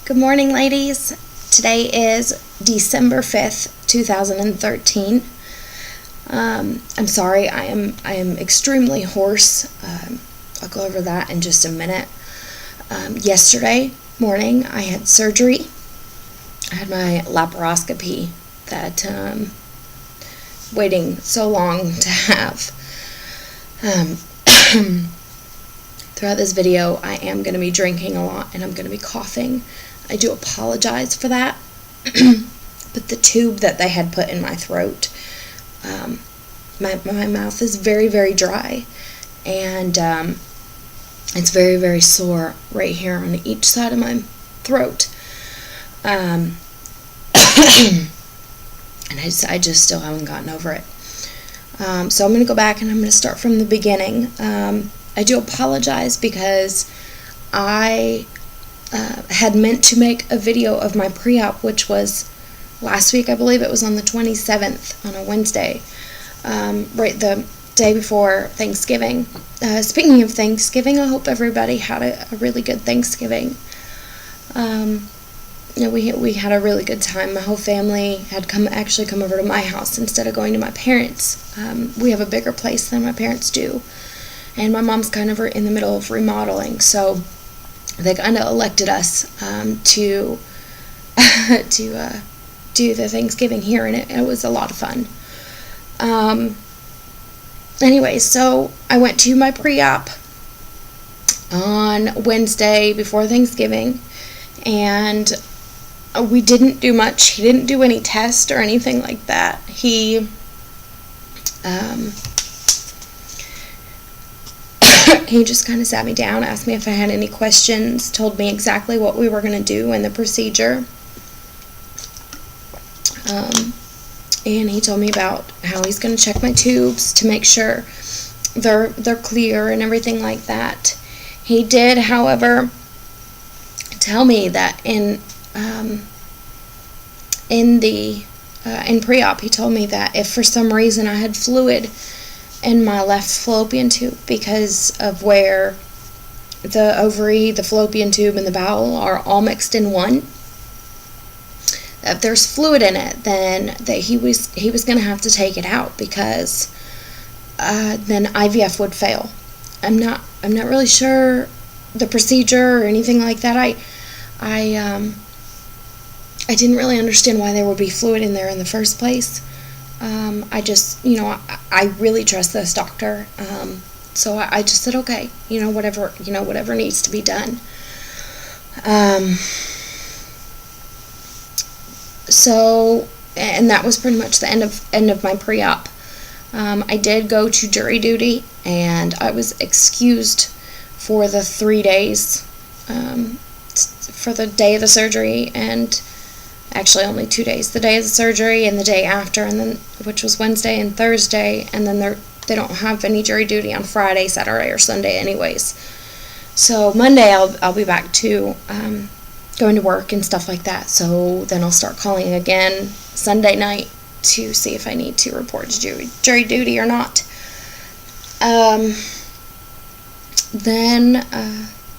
Good morning, ladies. Today is December 5th, 2013. I'm sorry, I am extremely hoarse. I'll go over that in just a minute. Yesterday morning, I had surgery. I had my laparoscopy that waiting so long to have. Throughout this video, I am going to be drinking a lot and I'm going to be coughing. I do apologize for that. But the tube that they had put in my throat, my mouth is very, very dry, and it's very, very sore right here on each side of my throat. And I just still haven't gotten over it. So I'm going to go back and I'm going to start from the beginning. I do apologize because I had meant to make a video of my pre-op, which was last week. I believe it was on the 27th, on a Wednesday, right the day before Thanksgiving. Speaking of Thanksgiving, I hope everybody had a really good Thanksgiving. We had a really good time. My whole family had come over to my house instead of going to my parents'. We have a bigger place than my parents do, and my mom's kind of in the middle of remodeling, so they kind of elected us to do the Thanksgiving here, and it was a lot of fun. Anyway, so I went to my pre-op on Wednesday before Thanksgiving, and we didn't do much. He didn't do any tests or anything like that. He just kind of sat me down, asked me if I had any questions, told me exactly what we were going to do in the procedure. And he told me about how he's going to check my tubes to make sure they're clear and everything like that. He did, however, tell me that in pre-op, he told me that if for some reason I had fluid in my left fallopian tube, because of where the ovary, the fallopian tube, and the bowel are all mixed in one, if there's fluid in it, then that he was going to have to take it out, because then IVF would fail. I'm not really sure the procedure or anything like that. I didn't really understand why there would be fluid in there in the first place. I just, I really trust this doctor. So I just said, okay, whatever needs to be done. So, and that was pretty much the end of my pre-op. I did go to jury duty, and I was excused for the 3 days, for the day of the surgery, and actually only 2 days, the day of the surgery and the day after, and then, which was Wednesday and Thursday, and then they don't have any jury duty on Friday, Saturday, or Sunday anyways. So Monday I'll be back to going to work and stuff like that. So then I'll start calling again Sunday night to see if I need to report to jury duty or not.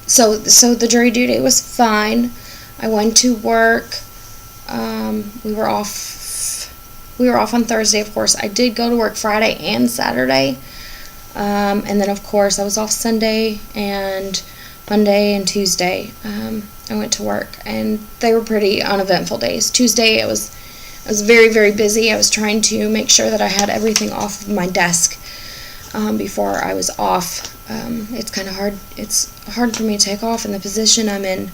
So the jury duty was fine. I went to work. We were off on Thursday, of course. I did go to work Friday and Saturday. And then, of course, I was off Sunday and Monday and Tuesday. I went to work, and they were pretty uneventful days. Tuesday, I was very, very busy. I was trying to make sure that I had everything off of my desk before I was off. It's kind of hard. It's hard for me to take off in the position I'm in.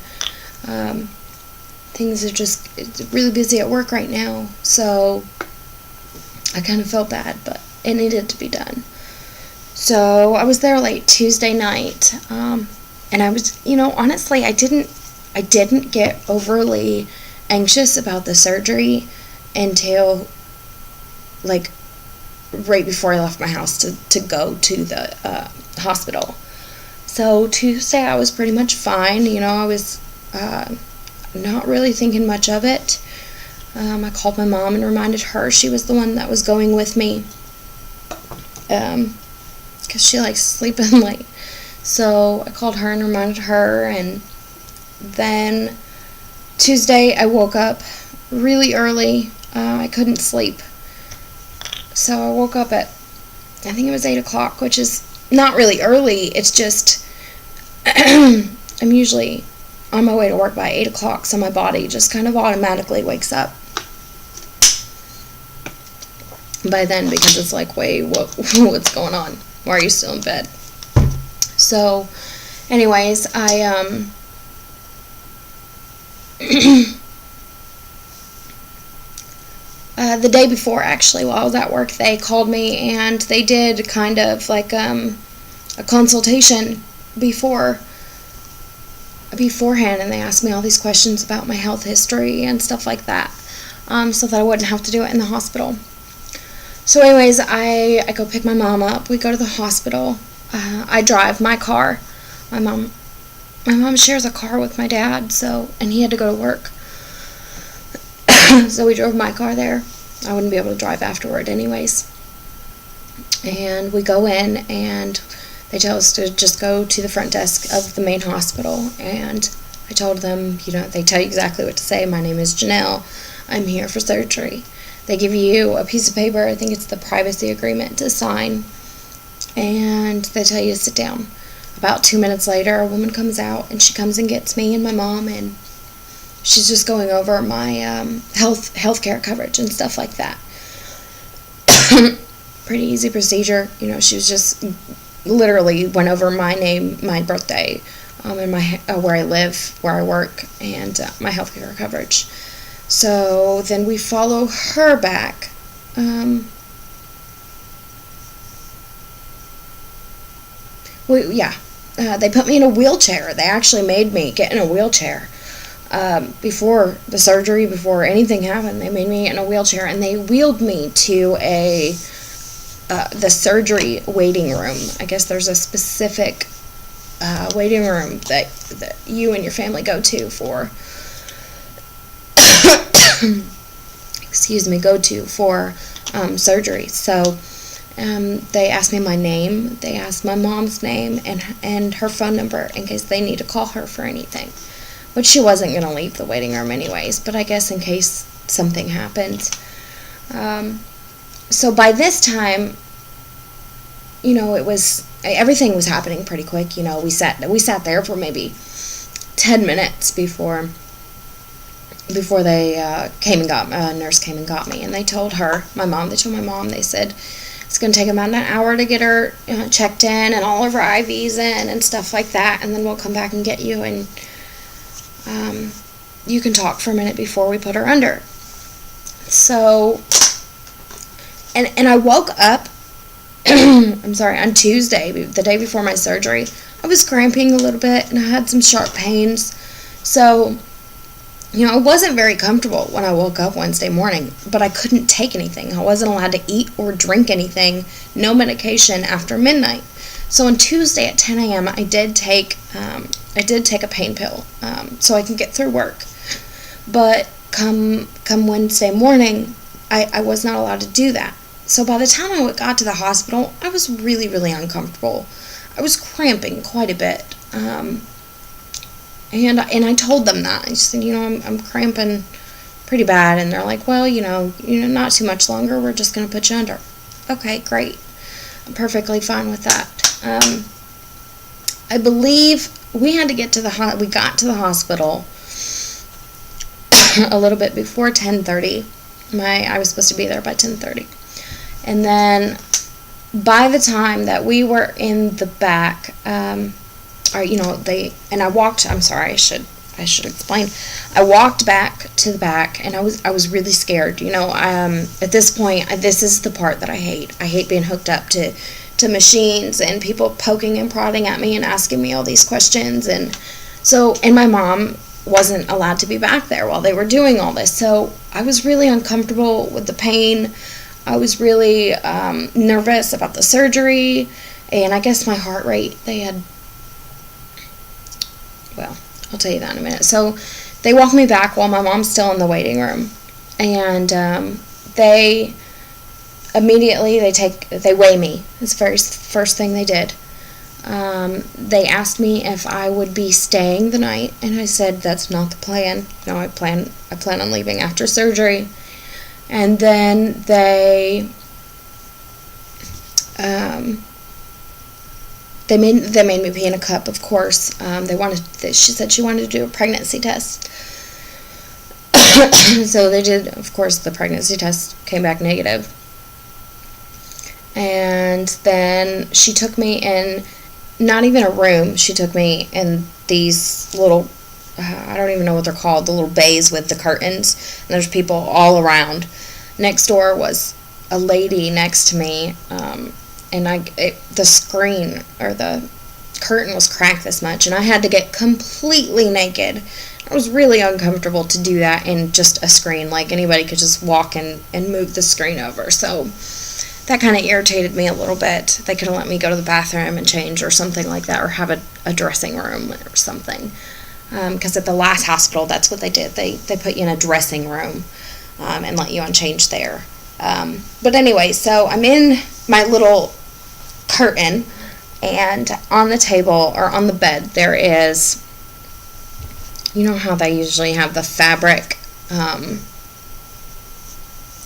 Things are it's really busy at work right now, so I kind of felt bad, but it needed to be done. So I was there late Tuesday night, and I was, honestly, I didn't get overly anxious about the surgery until, like, right before I left my house to go to the hospital. So Tuesday I was pretty much fine. I was not really thinking much of it. I called my mom and reminded her. She was the one that was going with me, because she likes sleeping late. So I called her and reminded her, and then Tuesday, I woke up really early. I couldn't sleep. So I woke up at, I think it was 8 o'clock, which is not really early. It's just, I'm usually on my way to work by 8 o'clock, so my body just kind of automatically wakes up by then, because it's like, wait, what's going on? Why are you still in bed? So, anyways, the day before, actually, while I was at work, they called me and they did kind of like a consultation beforehand, and they asked me all these questions about my health history and stuff like that, so that I wouldn't have to do it in the hospital. So anyways, I go pick my mom up. We go to the hospital. I drive my car. My mom shares a car with my dad, and he had to go to work. So we drove my car there. I wouldn't be able to drive afterward anyways. And we go in, and they tell us to just go to the front desk of the main hospital. And I told them, they tell you exactly what to say. My name is Janelle. I'm here for surgery. They give you a piece of paper, I think it's the privacy agreement, to sign, and they tell you to sit down. About 2 minutes later, a woman comes out, and she comes and gets me and my mom, and she's just going over my healthcare coverage and stuff like that. Pretty easy procedure. She was just literally went over my name, my birthday, and my where I live, where I work, and my healthcare coverage. So then we follow her back. They put me in a wheelchair. They actually made me get in a wheelchair. Before the surgery, before anything happened, they made me in a wheelchair, and they wheeled me to the surgery waiting room. I guess there's a specific waiting room that you and your family go to for surgery. So they asked me my name, they asked my mom's name and her phone number in case they need to call her for anything, which she wasn't going to leave the waiting room anyways, but I guess in case something happened. So by this time, everything was happening pretty quick. We sat there for maybe 10 minutes before they nurse came and got me, and they told my mom, they said it's going to take about an hour to get her checked in and all of her IVs in and stuff like that, and then we'll come back and get you, and you can talk for a minute before we put her under. So, and I woke up, on Tuesday, the day before my surgery. I was cramping a little bit, and I had some sharp pains, so I wasn't very comfortable when I woke up Wednesday morning, but I couldn't take anything. I wasn't allowed to eat or drink anything, no medication after midnight. So on Tuesday at 10 a.m., I did take a pain pill so I can get through work. But come Wednesday morning, I was not allowed to do that. So by the time I got to the hospital, I was really, really uncomfortable. I was cramping quite a bit. And I told them that. I said, I'm cramping pretty bad. And they're like, well, not too much longer. We're just going to put you under. Okay, great. I'm perfectly fine with that. I believe we got to the hospital a little bit before 10:30. I was supposed to be there by 10:30. And then by the time that we were in the back, I walked, I'm sorry, I should explain. I walked back to the back, and I was really scared. At this point, this is the part that I hate. I hate being hooked up to machines and people poking and prodding at me and asking me all these questions. And my mom wasn't allowed to be back there while they were doing all this. So I was really uncomfortable with the pain. I was really nervous about the surgery, and I guess my heart rate, I'll tell you that in a minute. So they walk me back while my mom's still in the waiting room, and they immediately they weigh me. It's the first thing they did. They asked me if I would be staying the night, and I said that's not the plan. No, I plan on leaving after surgery. And then they made me pee in a cup, of course. She said she wanted to do a pregnancy test. So they did. Of course, the pregnancy test came back negative. And then she took me in, not even a room, she took me in these little, I don't even know what they're called, the little bays with the curtains, and there's people all around. Next door was a lady next to me, and the screen, or the curtain was cracked this much, and I had to get completely naked. It was really uncomfortable to do that in just a screen. Like, anybody could just walk and move the screen over, so that kind of irritated me a little bit. They could have let me go to the bathroom and change or something like that, or have a dressing room or something. Because at the last hospital, that's what they did. They put you in a dressing room and let you unchange there. But anyway, so I'm in my little curtain, and on the table, or on the bed, there is, you know how they usually have the fabric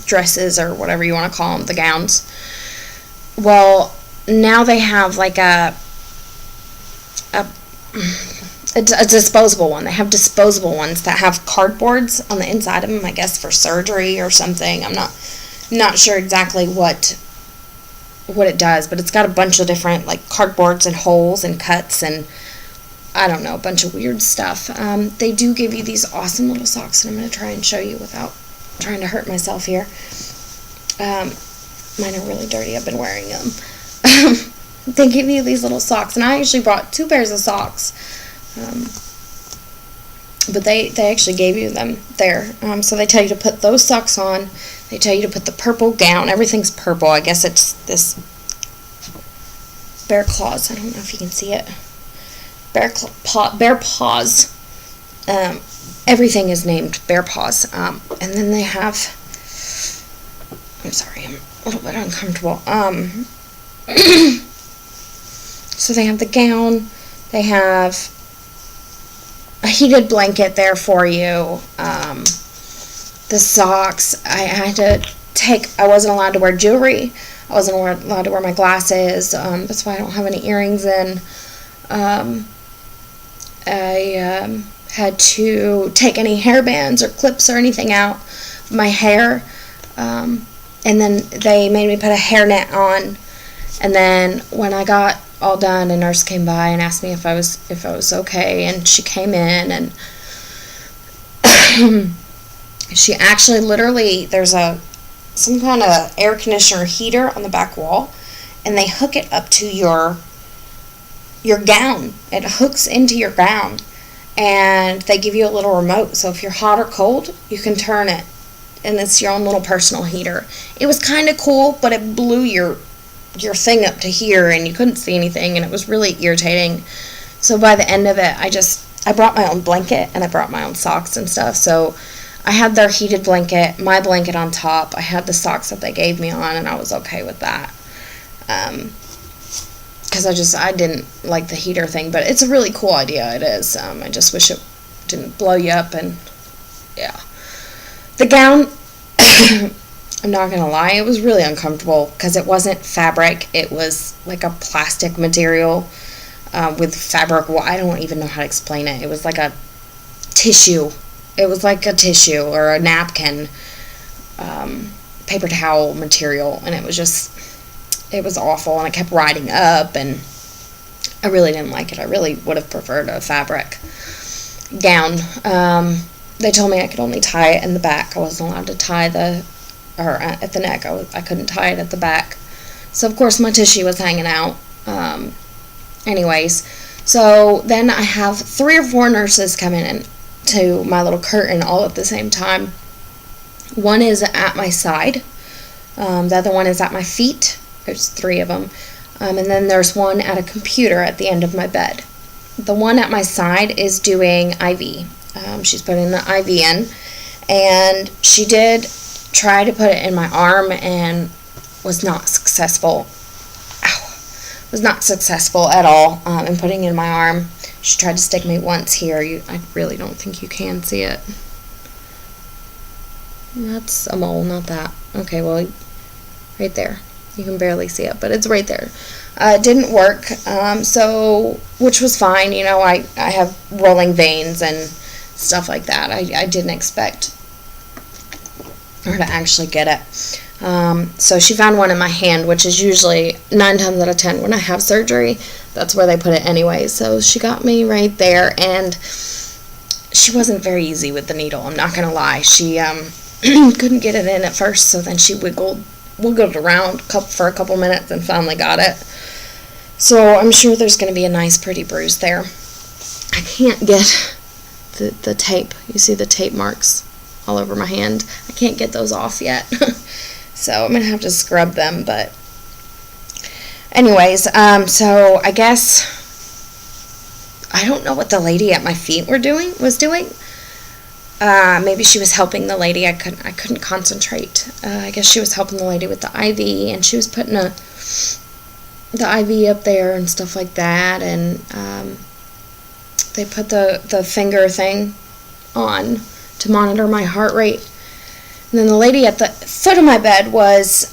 dresses, or whatever you want to call them, the gowns. Well, now they have like a disposable one. They have disposable ones that have cardboards on the inside of them, I guess for surgery or something. I'm not sure exactly what it does, but it's got a bunch of different, like, cardboards and holes and cuts and I don't know, a bunch of weird stuff. They do give you these awesome little socks, and I'm going to try and show you without trying to hurt myself here. Mine are really dirty. I've been wearing them. They give you these little socks, and I actually brought 2 pairs of socks. But they actually gave you them there. So they tell you to put those socks on. They tell you to put the purple gown. Everything's purple. I guess it's this bear claws. I don't know if you can see it. Bear paws. Everything is named bear paws. And then they have, I'm sorry, I'm a little bit uncomfortable. So they have the gown. They have a heated blanket there for you. The socks. I wasn't allowed to wear jewelry. I wasn't allowed to wear my glasses. That's why I don't have any earrings in. I had to take any hairbands or clips or anything out of my hair. And then they made me put a hairnet on. And then when I got all done, a nurse came by and asked me if I was okay, and she came in, and she actually literally, there's some kind of air conditioner heater on the back wall, and they hook it up to your gown. It hooks into your gown, and they give you a little remote, so if you're hot or cold, you can turn it, and it's your own little personal heater. It was kind of cool, but it blew your thing up to here, and you couldn't see anything, and it was really irritating. So by the end of it, I brought my own blanket, and I brought my own socks and stuff. So I had their heated blanket, my blanket on top. I had the socks that they gave me on, and I was okay with that. Because I didn't like the heater thing, but it's a really cool idea. It is. I just wish it didn't blow you up, and yeah. The gown, I'm not going to lie, it was really uncomfortable because it wasn't fabric. It was like a plastic material with fabric. Well, I don't even know how to explain it. It was like a tissue. It was like a tissue or a napkin, paper towel material, and it was awful, and it kept riding up, and I really didn't like it. I really would have preferred a fabric gown. They told me I could only tie it in the back. I wasn't allowed to tie at the neck. I couldn't tie it at the back. So, of course, my tissue was hanging out. Anyways, so then I have 3 or 4 nurses coming in to my little curtain all at the same time. One is at my side. The other one is at my feet. There's 3 of them. And then there's one at a computer at the end of my bed. The one at my side is doing IV. She's putting the IV in. And she did try to put it in my arm and was not successful. Ow. was not successful at all in putting in my arm. She tried to stick me once here. I really don't think you can see it. That's a mole, not that. Okay, well, right there. You can barely see it, but it's right there. It didn't work, which was fine. You know, I have rolling veins and stuff like that. I didn't expect her to actually get it. So she found one in my hand, which is usually 9 times out of 10 when I have surgery, that's where they put it anyway. So she got me right there, and she wasn't very easy with the needle, I'm not going to lie. She couldn't get it in at first, so then she wiggled around for a couple minutes and finally got it. So I'm sure there's going to be a nice pretty bruise there. I can't get the tape. You see the tape marks all over my hand? I can't get those off yet. So I'm going to have to scrub them, but anyways, so I guess I don't know what the lady at my feet was doing. Maybe she was helping the lady. I couldn't concentrate. I guess she was helping the lady with the IV, and she was putting the IV up there and stuff like that, and they put the finger thing on to monitor my heart rate. And then the lady at the foot of my bed was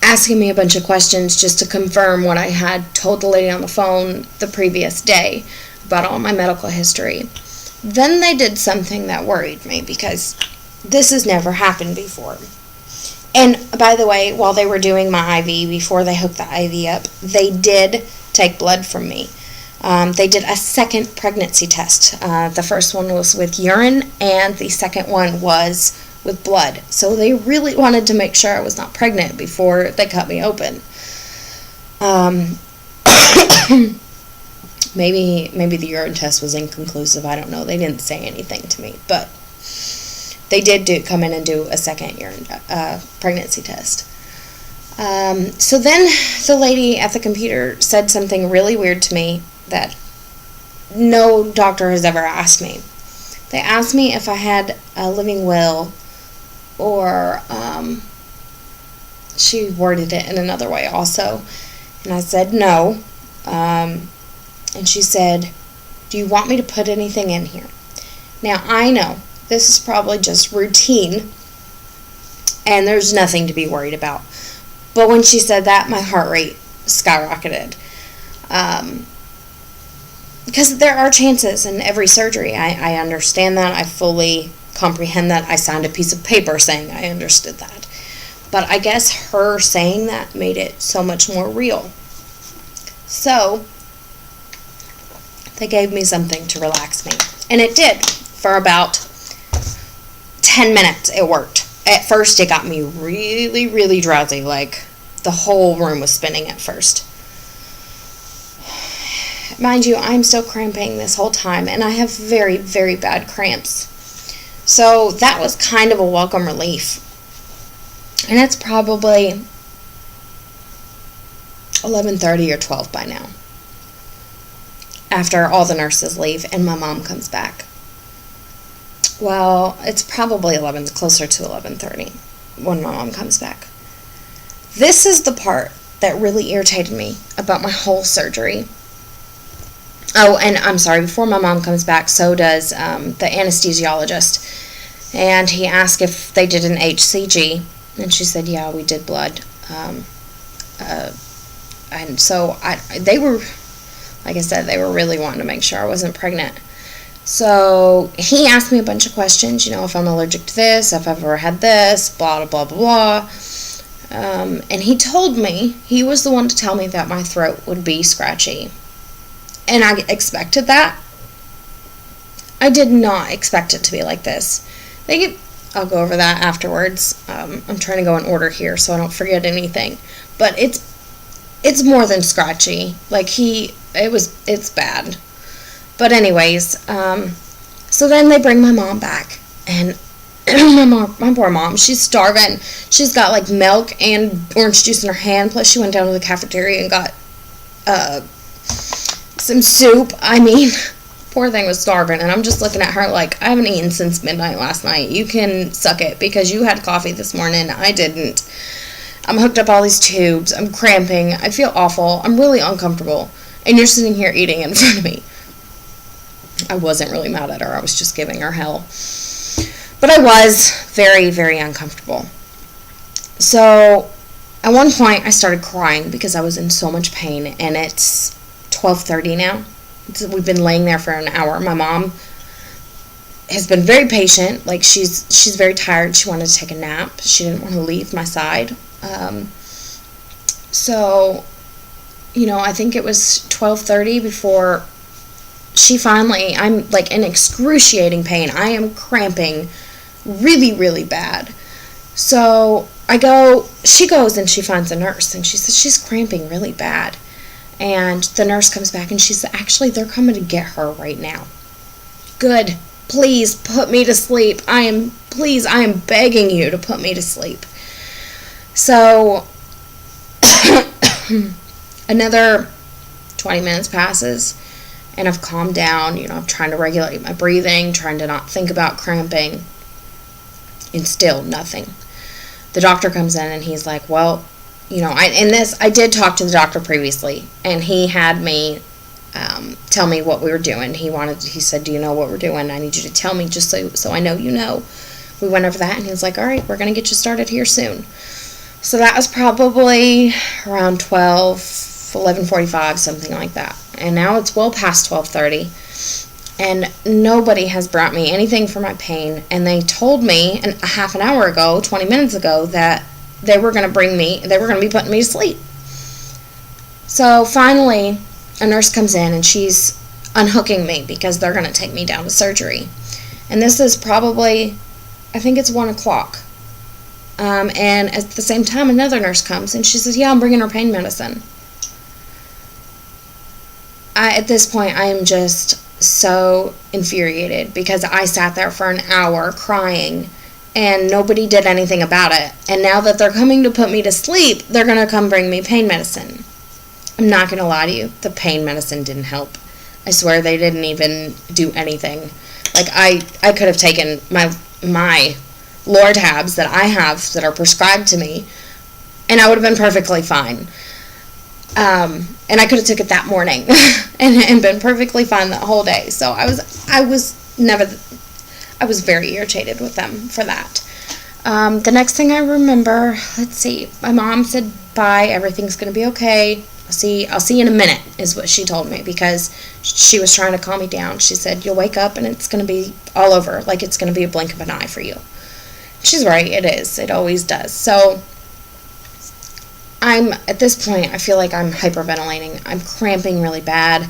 asking me a bunch of questions just to confirm what I had told the lady on the phone the previous day about all my medical history. Then they did something that worried me, because this has never happened before. And by the way, while they were doing my IV, before they hooked the IV up, they did take blood from me. They did a second pregnancy test. The first one was with urine, and the second one was with blood. So they really wanted to make sure I was not pregnant before they cut me open. Maybe the urine test was inconclusive. I don't know. They didn't say anything to me, but they did come in and do a second urine pregnancy test. So then the lady at the computer said something really weird to me that no doctor has ever asked me. They asked me if I had a living will, or she worded it in another way also, and I said no. And she said, "Do you want me to put anything in here?" Now, I know this is probably just routine, and there's nothing to be worried about. But when she said that, my heart rate skyrocketed. Because there are chances in every surgery. I understand that. I fully comprehend that. I signed a piece of paper saying I understood that. But I guess her saying that made it so much more real. So they gave me something to relax me. And it did. For about 10 minutes, it worked. At first, it got me really, really drowsy. Like, the whole room was spinning at first. Mind you, I'm still cramping this whole time, and I have very, very bad cramps. So that was kind of a welcome relief. And it's probably 11:30 or 12 by now, after all the nurses leave and my mom comes back. Well, it's probably closer to 11:30 when my mom comes back. This is the part that really irritated me about my whole surgery. Oh, and I'm sorry, before my mom comes back, so does the anesthesiologist. And he asked if they did an HCG, and she said, yeah, we did blood. And so they were, like I said, they were really wanting to make sure I wasn't pregnant. So he asked me a bunch of questions, if I'm allergic to this, if I've ever had this, blah, blah, blah, blah. And he told me, he was the one to tell me that my throat would be scratchy. And I expected that. I did not expect it to be like this. I'll go over that afterwards. I'm trying to go in order here so I don't forget anything. But it's more than scratchy. Like it's bad. But anyways, so then they bring my mom back, and my poor mom, she's starving. She's got like milk and orange juice in her hand, plus she went down to the cafeteria and got some soup. I mean, poor thing was starving, and I'm just looking at her like, I haven't eaten since midnight last night. You can suck it because you had coffee this morning. I didn't. I'm hooked up all these tubes. I'm cramping. I feel awful. I'm really uncomfortable. And you're sitting here eating in front of me. I wasn't really mad at her. I was just giving her hell. But I was very, very uncomfortable. So at one point, I started crying because I was in so much pain. And it's 12:30 now. We've been laying there for an hour. My mom has been very patient. Like, she's very tired. She wanted to take a nap. She didn't want to leave my side. So, I think it was 12:30 before she finally, I'm like in excruciating pain. I am cramping really, really bad. So she goes and she finds a nurse, and she says she's cramping really bad. And the nurse comes back and she says, actually, they're coming to get her right now. Good. Please put me to sleep. I am begging you to put me to sleep. So another 20 minutes passes, and I've calmed down. I'm trying to regulate my breathing, trying to not think about cramping, and still nothing. The doctor comes in and he's like, well, I did talk to the doctor previously, and he had me tell me what we were doing. He said, do you know what we're doing? I need you to tell me just so I know you know. We went over that, and he was like, all right, we're going to get you started here soon. So that was probably around 11:45, something like that. And now it's well past 12:30, and nobody has brought me anything for my pain. And they told me a half an hour ago, 20 minutes ago, that they were going to be putting me to sleep. So finally, a nurse comes in, and she's unhooking me because they're going to take me down to surgery. And this is probably, I think it's 1 o'clock. And at the same time, another nurse comes, and she says, yeah, I'm bringing her pain medicine. At this point, I am just so infuriated because I sat there for an hour crying, and nobody did anything about it. And now that they're coming to put me to sleep, they're going to come bring me pain medicine. I'm not going to lie to you. The pain medicine didn't help. I swear they didn't even do anything. Like, I could have taken my Lortabs that I have that are prescribed to me, and I would have been perfectly fine. And I could have took it that morning and been perfectly fine the whole day. So I was very irritated with them for that. The next thing I remember, let's see, my mom said, bye, everything's going to be okay. I'll see you in a minute, is what she told me, because she was trying to calm me down. She said, you'll wake up and it's going to be all over, like it's going to be a blink of an eye for you. She's right, it is. It always does. So at this point, I feel like I'm hyperventilating. I'm cramping really bad.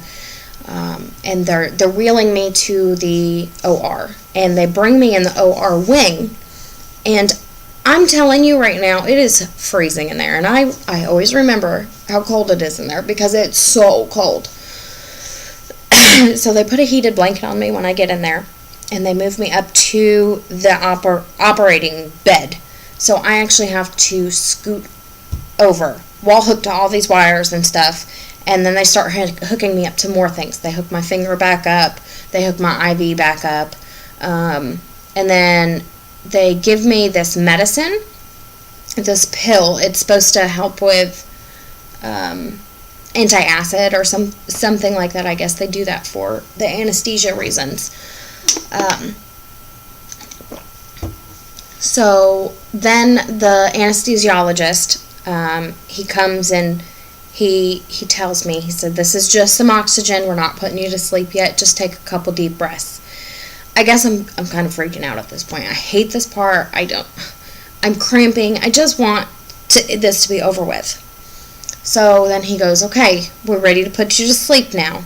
And they're wheeling me to the OR. And they bring me in the OR wing. And I'm telling you right now, it is freezing in there. And I always remember how cold it is in there because it's so cold. So they put a heated blanket on me when I get in there. And they move me up to the operating bed. So I actually have to scoot over while hooked to all these wires and stuff. And then they start hooking me up to more things. They hook my finger back up. They hook my IV back up. And then they give me this medicine, this pill. It's supposed to help with anti-acid or something like that. I guess they do that for the anesthesia reasons. So then the anesthesiologist, he comes and he tells me, he said, this is just some oxygen. We're not putting you to sleep yet. Just take a couple deep breaths. I guess I'm kind of freaking out at this point. I hate this part. I'm cramping. I just want this to be over with. So then he goes, okay, we're ready to put you to sleep now.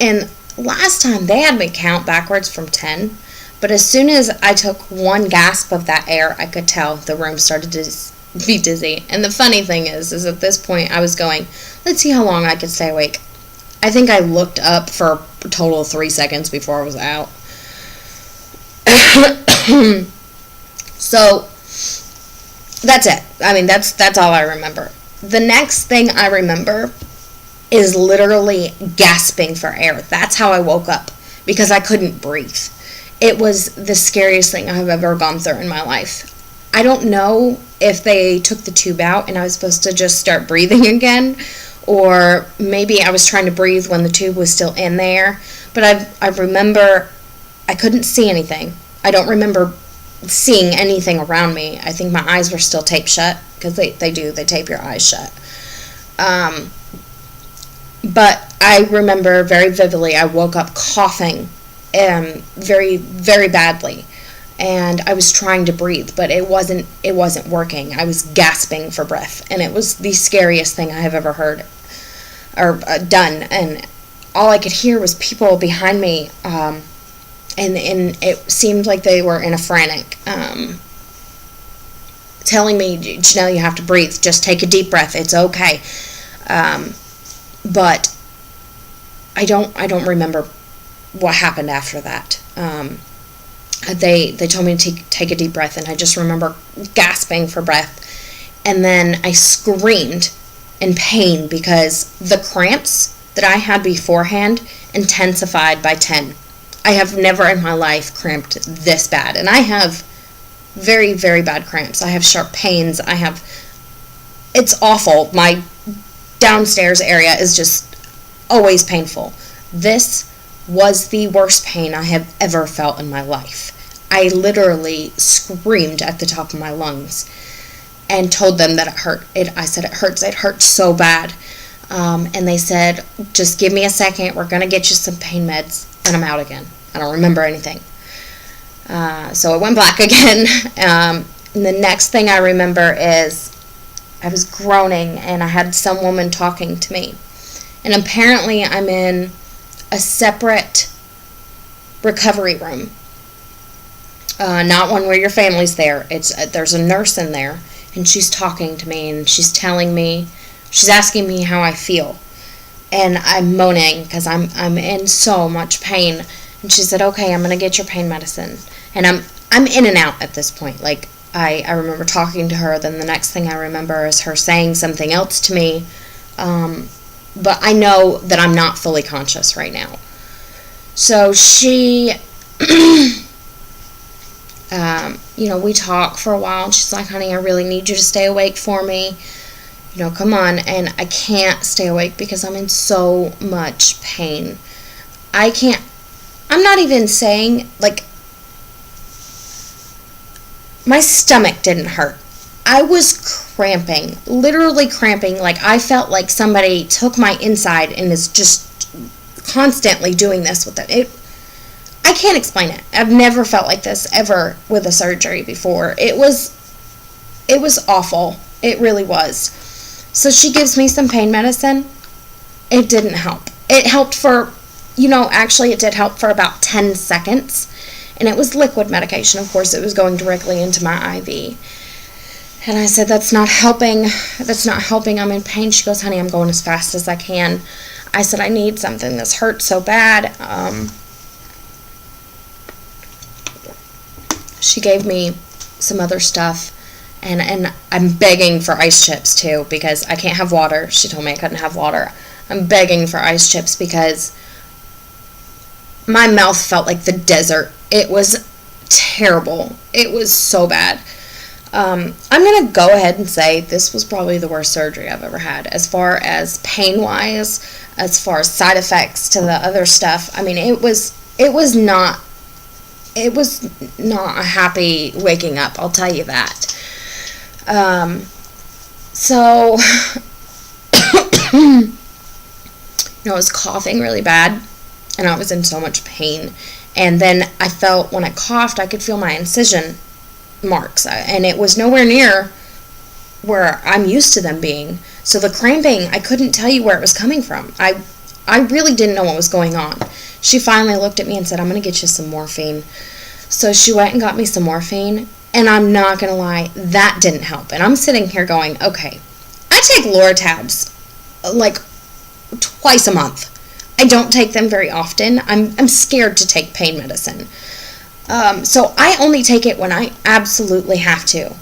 And last time they had me count backwards from 10, but as soon as I took one gasp of that air, I could tell the room started to be dizzy. And the funny thing is at this point I was going, let's see how long I could stay awake. I think I looked up for a total of 3 seconds before I was out. So that's it. I mean, that's all I remember. The next thing I remember is literally gasping for air. That's how I woke up, because I couldn't breathe. It was the scariest thing I have ever gone through in my life. I don't know if they took the tube out and I was supposed to just start breathing again, or maybe I was trying to breathe when the tube was still in there. But I remember I couldn't see anything. I don't remember seeing anything around me. I think my eyes were still taped shut, because they tape your eyes shut. But I remember very vividly I woke up coughing very, very badly. And I was trying to breathe, but it wasn't working. I was gasping for breath, and it was the scariest thing I have ever heard or done. And all I could hear was people behind me, and it seemed like they were in a frantic, telling me, Janelle, you have to breathe. Just take a deep breath. It's okay. But I don't remember what happened after that. They told me to take a deep breath, and I just remember gasping for breath. And then I screamed in pain because the cramps that I had beforehand intensified by 10. I have never in my life cramped this bad. And I have very, very bad cramps. I have sharp pains. It's awful. My downstairs area is just always painful. This was the worst pain I have ever felt in my life. I literally screamed at the top of my lungs and told them that it hurt. I said, it hurts so bad. And they said, just give me a second, we're going to get you some pain meds, and I'm out again. I don't remember anything. So it went black again. And the next thing I remember is I was groaning, and I had some woman talking to me. And apparently I'm in a separate recovery room, not one where your family's there. There's a nurse in there, and she's talking to me, and she's asking me how I feel, and I'm moaning because I'm in so much pain. And she said, okay, I'm gonna get your pain medicine. And I'm in and out at this point. Like I remember talking to her, then the next thing I remember is her saying something else to me. But I know that I'm not fully conscious right now. So she, we talk for a while, and she's like, honey, I really need you to stay awake for me. Come on. And I can't stay awake because I'm in so much pain. I'm not even saying, like, my stomach didn't hurt. I was cramping, literally cramping. Like, I felt like somebody took my inside and is just constantly doing this with it. I can't explain it. I've never felt like this ever with a surgery before. It was awful. It really was. So she gives me some pain medicine. It didn't help. It helped for, actually it did help for about 10 seconds. And it was liquid medication. Of course, it was going directly into my IV. And I said, that's not helping. I'm in pain. She goes, honey, I'm going as fast as I can. I said, I need something. This hurts so bad. She gave me some other stuff. And I'm begging for ice chips, too, because I can't have water. She told me I couldn't have water. I'm begging for ice chips because my mouth felt like the desert. It was terrible. It was so bad. I'm going to go ahead and say this was probably the worst surgery I've ever had, as far as pain-wise, as far as side effects to the other stuff. I mean, it was not a happy waking up, I'll tell you that. So, I was coughing really bad, and I was in so much pain. And then I felt, when I coughed, I could feel my incision marks, and it was nowhere near where I'm used to them being. So the cramping, I couldn't tell you where it was coming from. I really didn't know what was going on. She finally looked at me and said, I'm going to get you some morphine. So she went and got me some morphine, and I'm not going to lie, that didn't help. And I'm sitting here going, okay, I take Loratabs like twice a month. I don't take them very often. I'm scared to take pain medicine. So I only take it when I absolutely have to.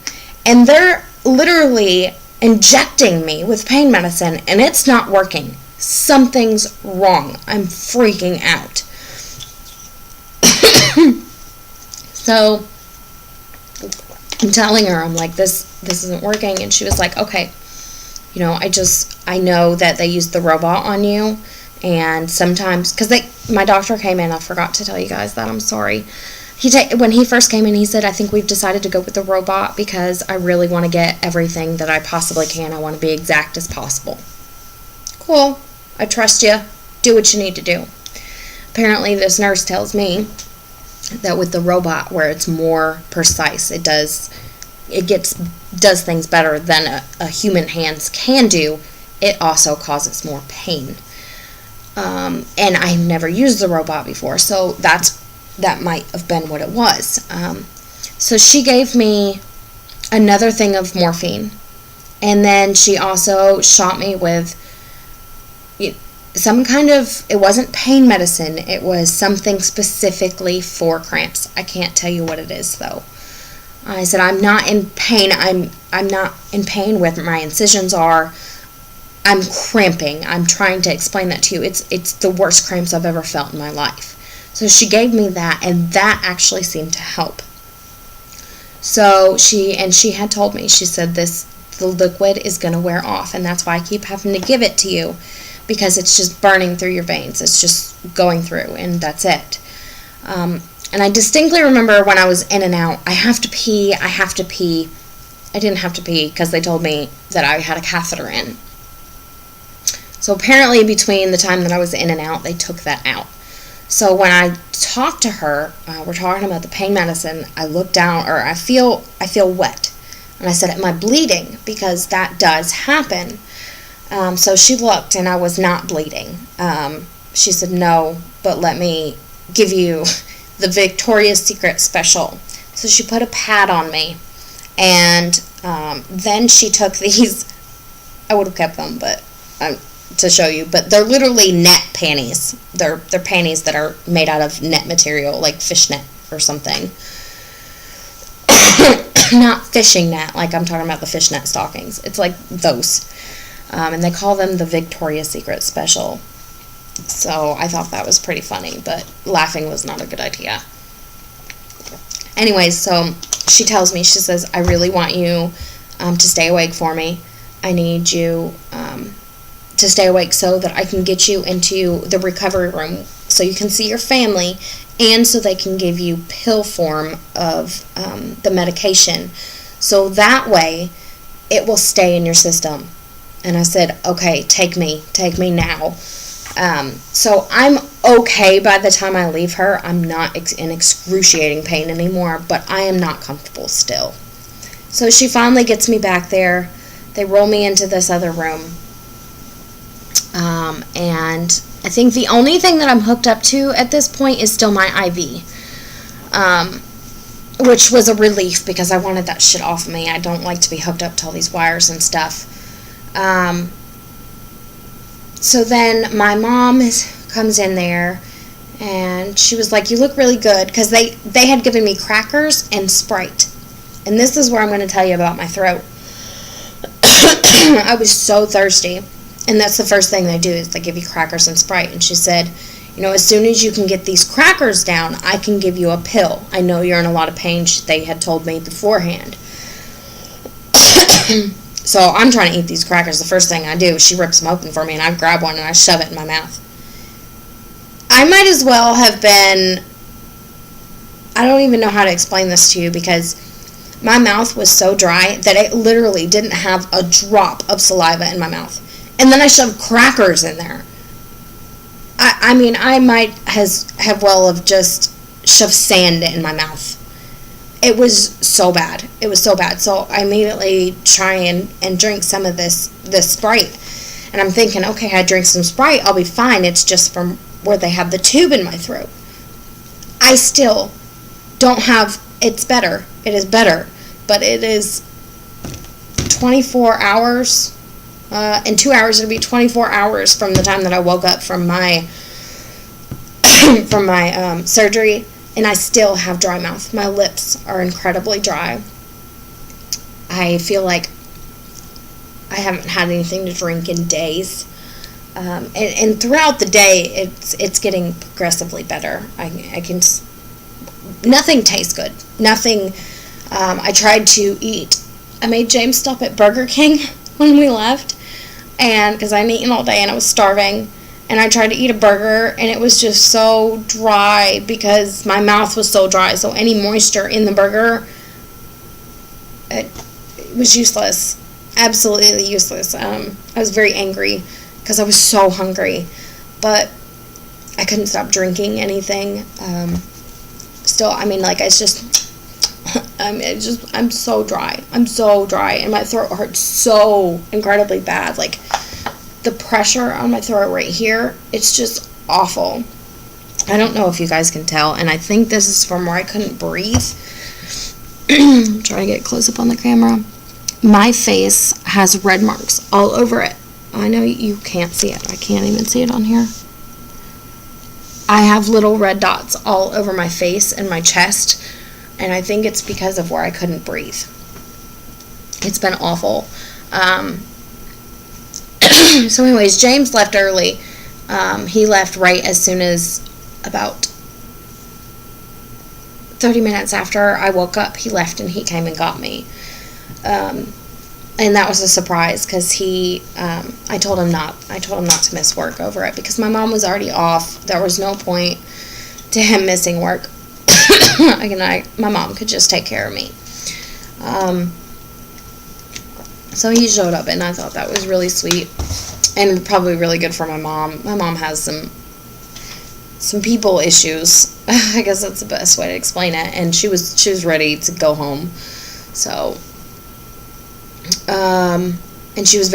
And they're literally injecting me with pain medicine, and it's not working. Something's wrong. I'm freaking out. So I'm telling her, I'm like, this isn't working. And she was like, okay, you know, I know that they use the robot on you. And sometimes, because my doctor came in, I forgot to tell you guys that, I'm sorry. When he first came in, he said, I think we've decided to go with the robot because I really want to get everything that I possibly can. I want to be exact as possible. Cool. I trust you. Do what you need to do. Apparently, this nurse tells me that with the robot, where it's more precise, it does things better than a human hands can do. It also causes more pain. And I never used the robot before, so that might have been what it was. So she gave me another thing of morphine, and then she also shot me with some kind of, it wasn't pain medicine, it was something specifically for cramps. I can't tell you what it is, though. I said, I'm not in pain. I'm not in pain where my incisions are. I'm cramping. I'm trying to explain that to you. It's the worst cramps I've ever felt in my life. So she gave me that, and that actually seemed to help. So she had told me, she said, the liquid is going to wear off, and that's why I keep having to give it to you, because it's just burning through your veins. It's just going through, and that's it. And I distinctly remember when I was in and out, I have to pee. I didn't have to pee because they told me that I had a catheter in. So apparently between the time that I was in and out, they took that out. So when I talked to her, we're talking about the pain medicine, I looked down, or I feel wet. And I said, am I bleeding? Because that does happen. So she looked, and I was not bleeding. She said, no, but let me give you the Victoria's Secret special. So she put a pad on me, and then she took these, I would have kept them, but to show you, but they're literally net panties. They're panties that are made out of net material, like fishnet or something. Not fishing net, like I'm talking about the fishnet stockings. It's like those. And they call them the Victoria's Secret special. So I thought that was pretty funny, but laughing was not a good idea. Anyways, so she tells me, she says, I really want you to stay awake for me. I need you to stay awake so that I can get you into the recovery room so you can see your family, and so they can give you pill form of the medication. So that way it will stay in your system. And I said, okay, take me now. So I'm okay by the time I leave her. I'm not in excruciating pain anymore, but I am not comfortable still. So she finally gets me back there. They roll me into this other room. And I think the only thing that I'm hooked up to at this point is still my IV, which was a relief because I wanted that shit off of me. I don't like to be hooked up to all these wires and stuff. So then my mom comes in there, and she was like, you look really good, because they had given me crackers and Sprite. And this is where I'm going to tell you about my throat. I was so thirsty, and that's the first thing they do is they give you crackers and Sprite. And she said, as soon as you can get these crackers down, I can give you a pill. I know you're in a lot of pain, they had told me beforehand. So I'm trying to eat these crackers. The first thing I do, she rips them open for me, and I grab one and I shove it in my mouth. I might as well have been, I don't even know how to explain this to you, because my mouth was so dry that it literally didn't have a drop of saliva in my mouth. And then I shoved crackers in there. I mean, I might have well have just shoved sand in my mouth. It was so bad. It was so bad. So I immediately try and drink some of this Sprite. And I'm thinking, okay, I drink some Sprite, I'll be fine. It's just from where they have the tube in my throat. I still don't have, it's better. It is better. But it is 24 hours. In 2 hours, it'll be 24 hours from the time that I woke up from my surgery. And I still have dry mouth. My lips are incredibly dry. I feel like I haven't had anything to drink in days. And throughout the day, it's getting progressively better. I can. Nothing tastes good. Nothing. I tried to eat. I made James stop at Burger King when we left, and because I hadn't eaten all day and I was starving, and I tried to eat a burger, and it was just so dry because my mouth was so dry, so any moisture in the burger, it was useless. Absolutely useless. I was very angry because I was so hungry, but I couldn't stop drinking anything. Still, I mean, like, it's just, I'm so dry. I'm so dry, and my throat hurts so incredibly bad. Like, the pressure on my throat right here, it's just awful. I don't know if you guys can tell, and I think this is from where I couldn't breathe. I'm trying to get close up on the camera. My face has red marks all over it. I know you can't see it. I can't even see it on here. I have little red dots all over my face and my chest, and I think it's because of where I couldn't breathe. It's been awful. So anyways, James left early. He left right as soon as about 30 minutes after I woke up. He left and he came and got me. And that was a surprise because I told him not to miss work over it because my mom was already off. There was no point to him missing work. My mom could just take care of me. So he showed up, and I thought that was really sweet and probably really good for my mom. My mom has some people issues. I guess that's the best way to explain it. And she was ready to go home. So, and she was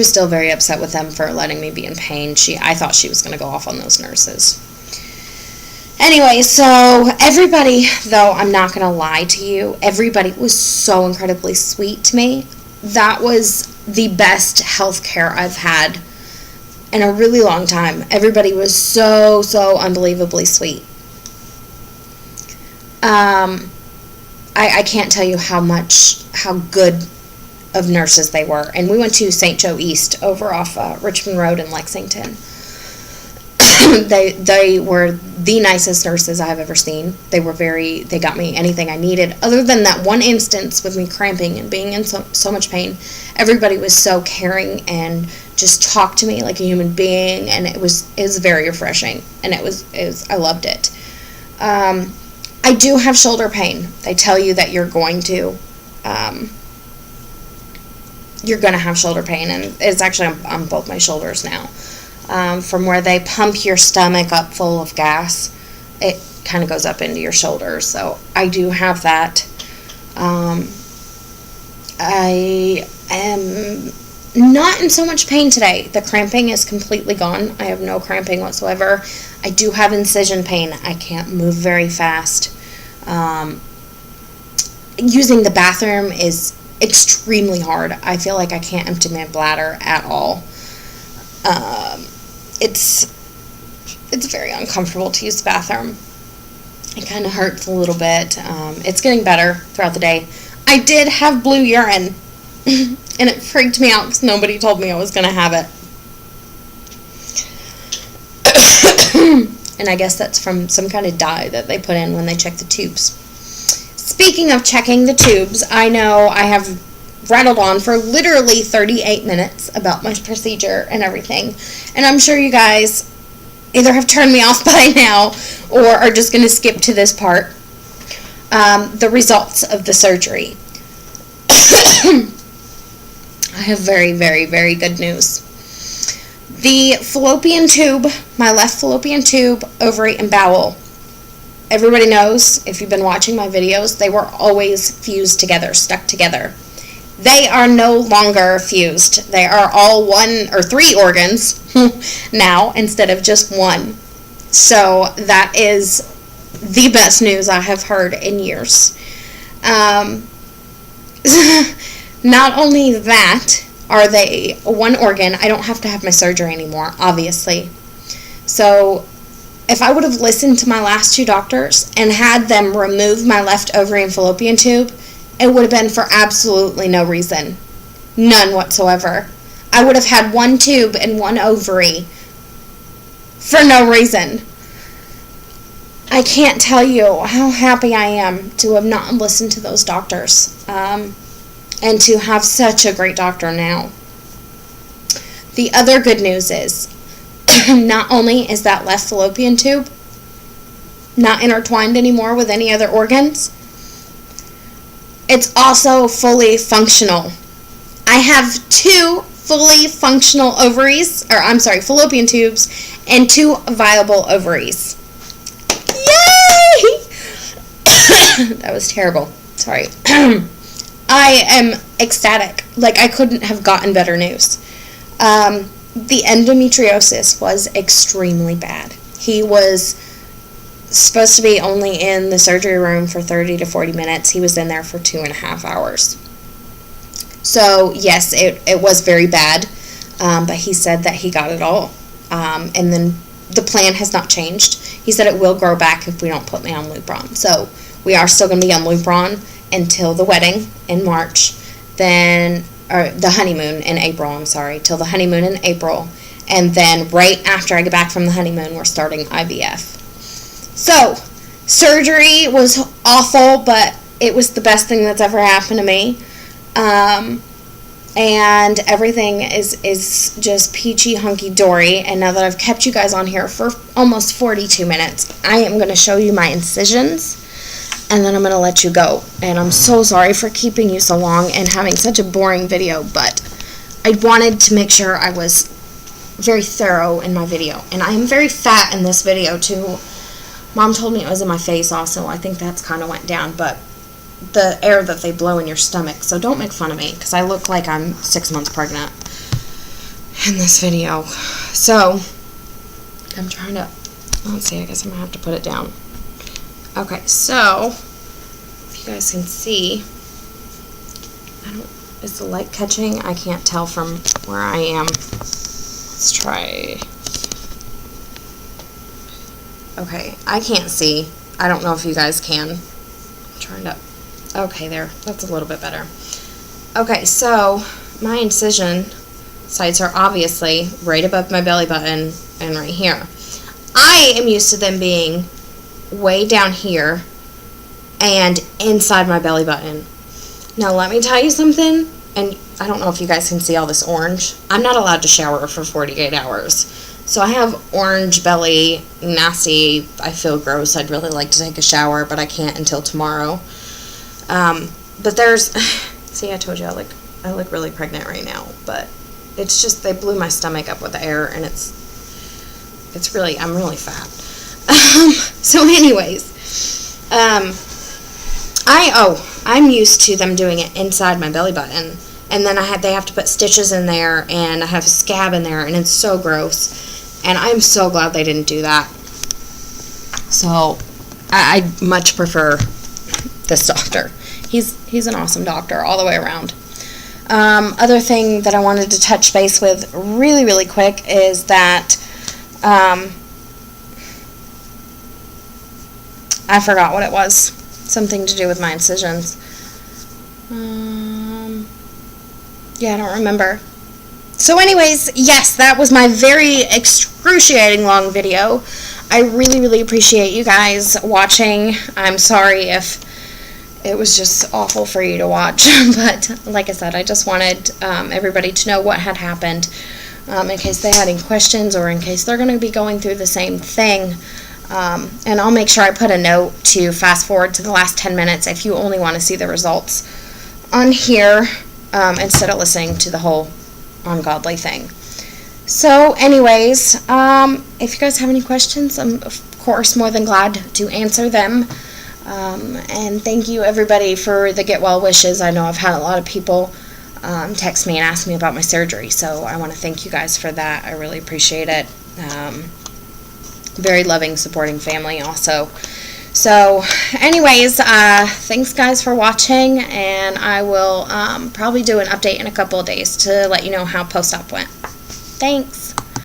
still very upset with them for letting me be in pain. I thought she was going to go off on those nurses. Anyway, so everybody, though, I'm not going to lie to you, everybody was so incredibly sweet to me. That was the best health care I've had in a really long time. Everybody was so unbelievably sweet. I can't tell you how good of nurses they were. And we went to St. Joe East over off Richmond Road in Lexington. They were the nicest nurses I've ever seen. They got me anything I needed. Other than that one instance with me cramping and being in so much pain, everybody was so caring and just talked to me like a human being, and it was very refreshing, and it was I loved it. I do have shoulder pain. They tell you that you're going to have shoulder pain, and it's actually on both my shoulders now. From where they pump your stomach up full of gas, it kind of goes up into your shoulders. So I do have that. I am not in so much pain today. The cramping is completely gone. I have no cramping whatsoever. I do have incision pain. I can't move very fast. Using the bathroom is extremely hard. I feel like I can't empty my bladder at all. It's very uncomfortable to use the bathroom. It kind of hurts a little bit. It's getting better throughout the day. I did have blue urine, and it freaked me out because nobody told me I was going to have it. And I guess that's from some kind of dye that they put in when they check the tubes. Speaking of checking the tubes, I know I have rattled on for literally 38 minutes about my procedure and everything, and I'm sure you guys either have turned me off by now or are just going to skip to this part. The results of the surgery. I have very, very, very good news. The fallopian tube, my left fallopian tube, ovary, and bowel, everybody knows, if you've been watching my videos, they were always fused together, stuck together. They are no longer fused. They are all 1 or 3 organs now instead of just one. So that is the best news I have heard in years. Not only that are they one organ, I don't have to have my surgery anymore, obviously. So if I would have listened to my last 2 doctors and had them remove my left ovary and fallopian tube, it would have been for absolutely no reason. None whatsoever. I would have had 1 tube and 1 ovary for no reason. I can't tell you how happy I am to have not listened to those doctors, and to have such a great doctor now. The other good news is, not only is that left fallopian tube not intertwined anymore with any other organs, it's also fully functional. I have 2 fully functional fallopian tubes and 2 viable ovaries. Yay! That was terrible. Sorry. I am ecstatic. Like, I couldn't have gotten better news. The endometriosis was extremely bad. He was supposed to be only in the surgery room for 30 to 40 minutes. He was in there for 2.5 hours. So, yes, it was very bad, but he said that he got it all. And then the plan has not changed. He said it will grow back if we don't put me on Lupron. So, we are still going to be on Lupron until the wedding in March, or the honeymoon in April, till the honeymoon in April, and then right after I get back from the honeymoon, we're starting IVF. So, surgery was awful, but it was the best thing that's ever happened to me, and everything is just peachy hunky-dory. And now that I've kept you guys on here for almost 42 minutes, I am going to show you my incisions, and then I'm going to let you go. And I'm so sorry for keeping you so long and having such a boring video, but I wanted to make sure I was very thorough in my video. And I am very fat in this video, too. Mom told me it was in my face also. I think that's kind of went down, but the air that they blow in your stomach. So don't make fun of me, because I look like I'm 6 months pregnant in this video. So, I'm trying to, let's see, I guess I'm going to have to put it down. Okay, so, if you guys can see, is the light catching? I can't tell from where I am. Let's try. Okay, I can't see. I don't know if you guys can. I'm trying to, okay, there, that's a little bit better. Okay, so, my incision sites are obviously right above my belly button and right here. I am used to them being way down here and inside my belly button. Now let me tell you something, and I don't know if you guys can see all this orange. I'm not allowed to shower for 48 hours. So I have orange belly, nasty, I feel gross. I'd really like to take a shower, but I can't until tomorrow. But there's, see, I told you I look really pregnant right now, but it's just, they blew my stomach up with the air, and it's really, I'm really fat. So anyways, I'm used to them doing it inside my belly button, and then they have to put stitches in there, and I have a scab in there, and it's so gross, and I'm so glad they didn't do that. So I much prefer this doctor. He's an awesome doctor all the way around. Other thing that I wanted to touch base with really, really quick is that I forgot what it was. Something to do with my incisions. Yeah, I don't remember. So anyways, yes, that was my very excruciating long video. I really, really appreciate you guys watching. I'm sorry if it was just awful for you to watch. But like I said, I just wanted everybody to know what had happened, in case they had any questions or in case they're going to be going through the same thing. And I'll make sure I put a note to fast forward to the last 10 minutes if you only want to see the results on here, instead of listening to the whole ungodly thing. So anyways, if you guys have any questions, I'm of course more than glad to answer them. And thank you everybody for the get well wishes. I know I've had a lot of people text me and ask me about my surgery, so I want to thank you guys for that. I really appreciate it. Very loving, supporting family also. So anyways, thanks guys for watching, and I will probably do an update in a couple of days to let you know how post-op went. Thanks.